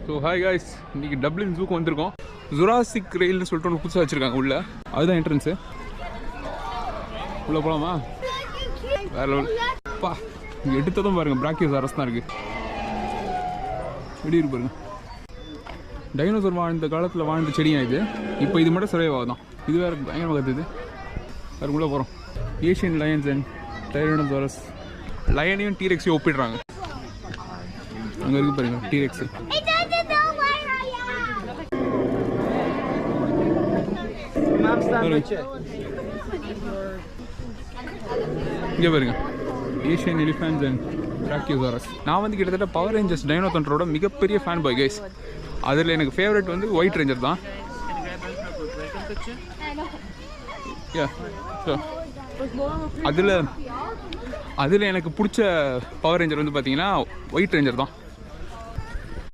So hi guys, இன்றைக்கி Dublin ஜூக்கு வந்திருக்கோம். Jurassic ரெயில்னு சொல்லிட்டு ஒன்று புதுசாக வச்சுருக்காங்க உள்ள. அதுதான் என்ட்ரன்ஸு. உள்ளே போகலாமா? வேற லெவல் பா. இங்கே எடுத்ததும் பாருங்கள், பிராக்கியோசாரஸ் தான் இருக்குது. எப்படி இருக்கு பாருங்க. டைனோசர் வாழ்ந்த காலத்தில் வாழ்ந்த செடியாக இது. இப்போ இது மட்டும் சர்வைவ் ஆகுதான். இது வேறு பயங்கரமாக கற்றுது. வேறு உள்ளே போகிறோம். Asian lions and dinosaurs. லயனையும் டீரெக்ஸையும் ஒப்பிடுறாங்க. அங்கே இருக்கு பாருங்க டீரெக்ஸு. இங்கே பாருங்க, ஏஷியன் எலிஃபென்ட்ஸ் அண்ட் பிராக்கியோசாரஸ். நான் வந்து கிட்டத்தட்ட பவர் ரேஞ்சர்ஸ் டைனோ தண்டரோட மிகப்பெரிய ஃபேன் பாய் கைஸ். அதில் எனக்கு ஃபேவரட் வந்து ஒயிட் ரேஞ்சர் தான். அதில் எனக்கு பிடிச்ச பவர் ரேஞ்சர் வந்து பார்த்தீங்கன்னா ஒயிட் ரேஞ்சர் தான்.